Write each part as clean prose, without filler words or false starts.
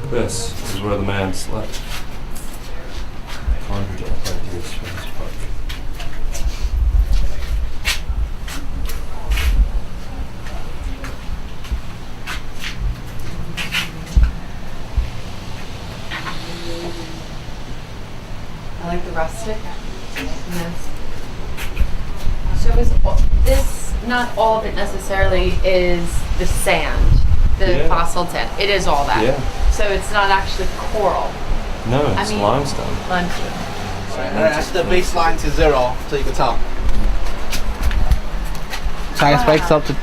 This is where the man slept. Conjured up ideas for this park. I like the rustic. So is this, not all of it necessarily is the sand, the fossil sand. It is all that. Yeah. So it's not actually coral. No, it's limestone. Limestone. That's the baseline to 0, so you can tell. Science spikes up to.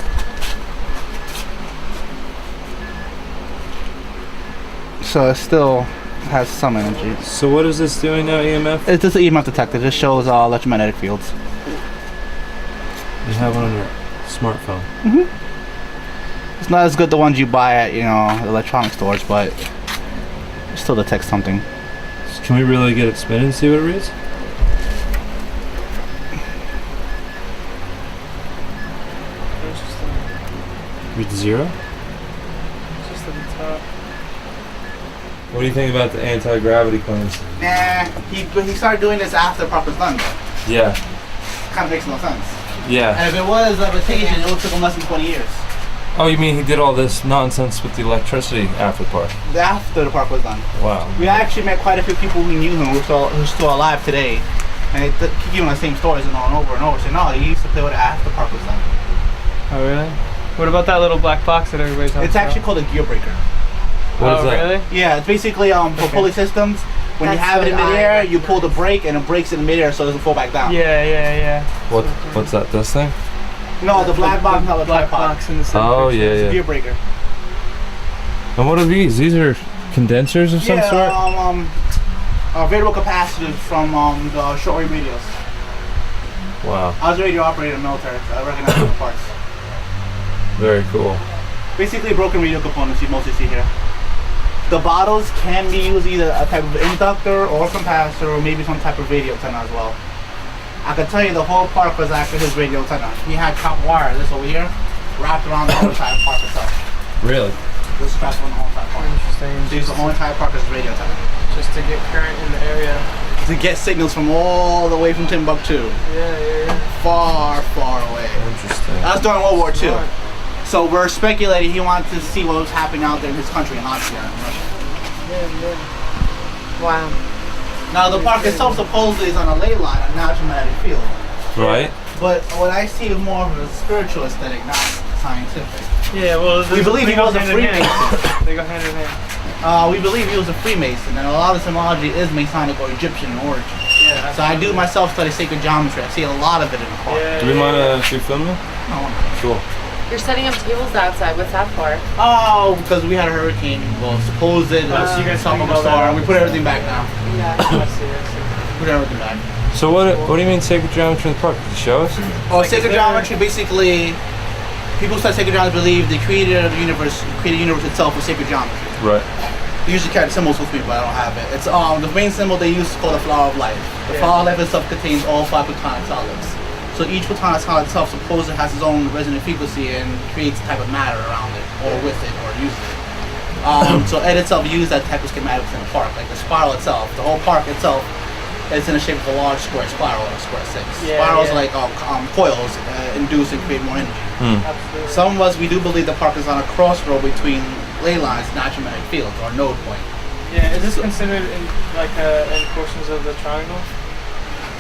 So it still has some energy. So what is this doing now, EMF? It's just an EMF detector. It just shows electromagnetic fields. You have one on your smartphone. It's not as good the ones you buy at, electronic stores, but it still detects something. So can we really get it spinning and see what it reads? Read 0? Just at the top. What do you think about the anti-gravity claims? Nah, he started doing this after the park was done, though. Yeah. Kind of makes no sense. Yeah. And if it was levitation, it would take him less than 20 years. Oh, you mean he did all this nonsense with the electricity after the park? After the park was done. Wow. We actually met quite a few people who knew him who are still alive today. And they keep giving the same stories and over and over. Saying, no, he used to play with it after the park was done. Oh, really? What about that little black box that everybody's talking about? It's actually called a gear breaker. What is that? Really? Yeah, it's basically for pulley systems. When you have it in midair, you pull the brake and it breaks in midair so it doesn't fall back down. Yeah. What's that? This thing? No, the black box, not the black tripod. box in the center. Oh picture. yeah, It's a yeah. gear breaker. And what are these? These are condensers of some sort? Variable capacitors from the shortwave radios. Wow. I was a radio operator in the military, so I recognize all the parts. Very cool. Basically broken radio components you mostly see here. The bottles can be used either a type of inductor or capacitor or maybe some type of radio antenna as well. I can tell you the whole park was actually his radio antenna. He had top wire, this over here, wrapped around the whole entire park itself. Really? This is wrapped around the whole entire park. Interesting. So use the whole entire park as a radio antenna. Just to get current in the area. To get signals from all the way from Timbuktu. Yeah. Far, far away. Interesting. That was during World War II. Smart. So we're speculating he wanted to see what was happening out there in his country in Austria and Russia. Yeah. Wow. Now the park itself supposedly is on a ley line, a natural magnetic field. Right? But what I see is more of a spiritual aesthetic, not scientific. Yeah, well, We believe he was a Freemason. They go hand in hand. We believe he was a Freemason, and a lot of symbology is Masonic or Egyptian in origin. Yeah. So I do myself study sacred geometry. I see a lot of it in the park. Yeah. Do we mind if we film it? No. Cool. You're setting up tables outside. What's that for? Oh, because we had a hurricane. Well, supposed so you guys some of cleaned all that storm. up. We put everything back now. Yeah. I see. Put everything back. So what do you mean sacred geometry in the park? Could you show us? Oh, sacred geometry basically, people study sacred geometry believe the creator of the universe created the universe itself with sacred geometry. Right. They usually carry symbols with me, but I don't have it. It's the main symbol they use is called the flower of life. The flower of life itself contains all 5 platonic solids. So each platonic solid itself supposedly has its own resonant frequency and creates a type of matter around it, or with it, or uses it. So Ed itself used that type of schematics in the park, like the spiral itself. The whole park itself is in the shape of a large square spiral or a square 6. Spirals are like coils induce and create more energy. Absolutely. Some of us, we do believe the park is on a crossroad between ley lines and natural magnetic fields, or node point. Yeah, is this considered in portions of the triangle?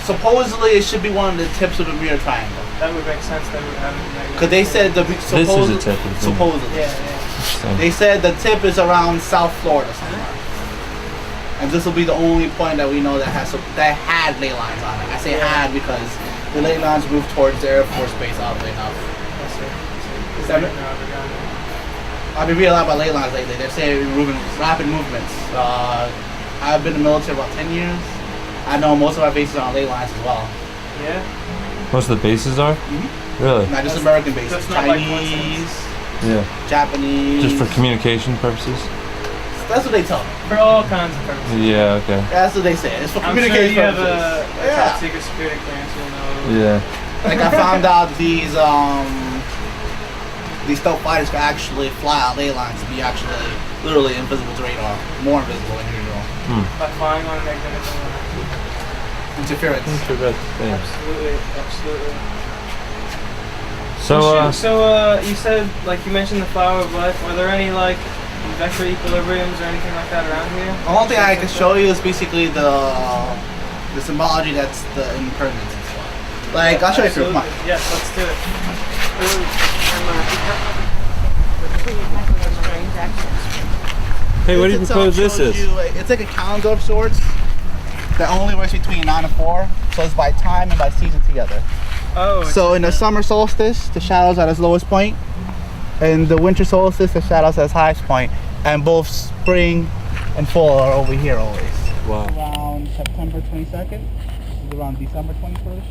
Supposedly, it should be one of the tips of the Bermuda Triangle. That would make sense. That would have it. Because they said This is a tip. supposedly. Yeah. Interesting. They said the tip is around South Florida somewhere. And this will be the only point that we know that had ley lines on it. I say had because the ley lines moved towards the Air Force Base, oddly enough. I've been reading a lot about ley lines lately. They're saying rapid movements. I've been in the military about 10 years. I know most of our bases are on ley lines as well. Yeah. Most of the bases are? Mm-hmm. Really? Not just American bases. That's not like Chinese, Yeah. Japanese. Just for communication purposes? That's what they tell me. For all kinds of purposes. Yeah, okay. That's what they say. It's for I'm sure communication you have purposes. a top secret security clearance, you'll know. Yeah. Like I found out these These stealth fighters can actually fly out ley lines and be actually literally invisible to radar, more invisible than usual. By flying on an magnetic Interference. Absolutely, absolutely. So, So you said, like you mentioned the flower of life. Are there any like vector equilibriums or anything like that around here? The only thing I can show you is basically the symbology that's the impermanence and stuff. Like, I'll show you if you want. Yes, let's do it. hey, what do you propose this is? It's like a calendar of sorts that only works between 9 and 4. So it's by time and by season together. Oh. So in the summer solstice, the shadow's at its lowest point. In the winter solstice, the shadow's at its highest point. And both spring and fall are over here always. Wow. Around September 22nd, around December 21st,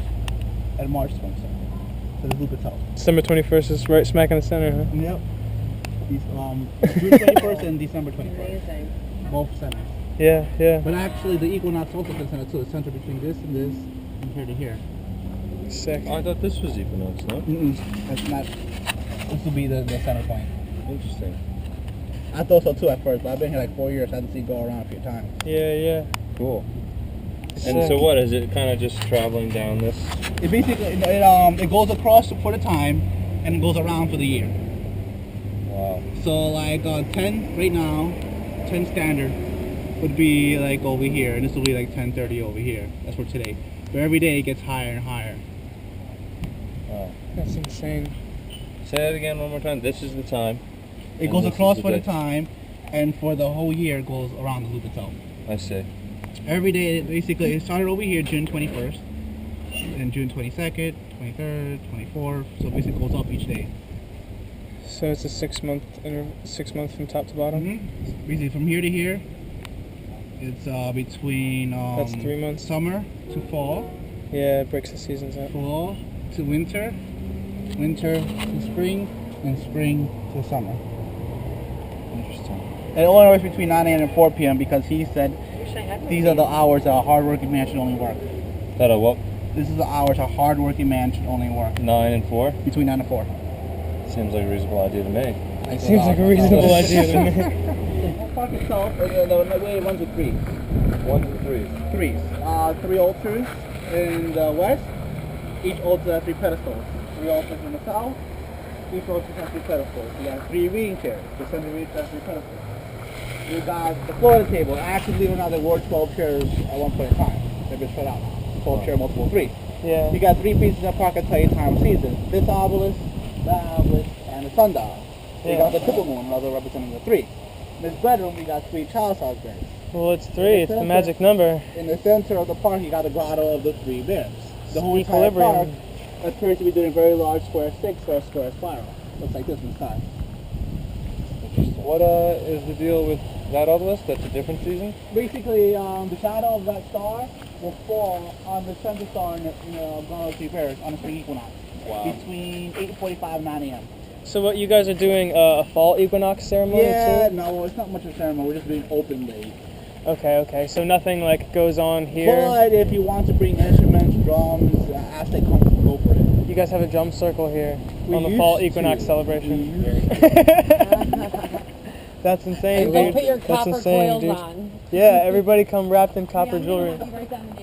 and March 22nd. So the loop itself. December 21st is right smack in the center, huh? Yep. June 21st and December 21st. Amazing. Both centers. Yeah, yeah. But actually, the equinox also in the center too. The center between this and this, and here to here. Sick. I thought this was equinox, no? That's not. This will be the center point. Interesting. I thought so too at first, but I've been here like 4 years. I had to see it go around a few times. Yeah, yeah. Cool. Sick. And so what, is it kind of just traveling down this? It basically it goes across for the time, and it goes around for the year. Wow. So like 10 right now, 10 standard would be like over here, and this will be like 10:30 over here. That's for today. But every day it gets higher and higher. Wow. That's insane. Say that again one more time. This is the time. It And goes this across is for the day. time, and for the whole year it goes around the loop itself. I see. Every day, basically, it started over here June 21st, and June 22nd, 23rd, 24th, so basically it goes up each day. So it's a 6 month from top to bottom. Basically from here to here, it's between That's 3 months. summer to fall, Yeah, it breaks the seasons up. fall to winter, winter to spring, and spring to summer. Interesting. And it only works between 9 a.m. and 4 p.m. because he said these are the hours that a hardworking man should only work. That a what? This is the hours a hardworking man should only work. 9 and 4? Between 9 and 4. Seems like a reasonable idea to me. Seems like a reasonable idea to me. The park itself, the way it runs with threes. 1 to 3. Threes. 3 altars in the west. Each altar has 3 pedestals. 3 altars in the south. Each altar has 3 pedestals. You got 3 reading chairs. The center reading chair has 3 pedestals. You got the floor of the table. Actually, believe it or not, there were 12 chairs at one point in time. They've been spread out. 12 chair, multiple 3. Yeah. You got 3 pieces of park that tell you time of season. This obelisk, that obelisk, and the sundial. You Yeah. got the triple moon, another representing the 3. In this bedroom, you got 3 child-sized beds. Well, it's 3. It's the magic number. In the center of the park, you got the grotto of the 3 bears. The whole entire Equilibrium. park appears to be doing very large square 6 or square spiral. Looks like this in the sky. What is the deal with that obelisk? That's a different season? Basically, the shadow of that star will fall on the center star in the grotto of 3 bears on the spring equinox. Wow. Between 8:45 and 9 a.m. So what, you guys are doing a fall equinox ceremony Yeah, too? no, it's not much of a ceremony. We're just doing openly. Okay. So nothing like goes on here. But if you want to bring instruments, drums, as they come, go for it. You guys have a drum circle here We on the fall used equinox to. celebration. That's insane, And don't dude. put your That's copper insane, coils dude. on. Yeah, everybody come wrapped in copper Yeah, jewelry. I'm gonna have you write down the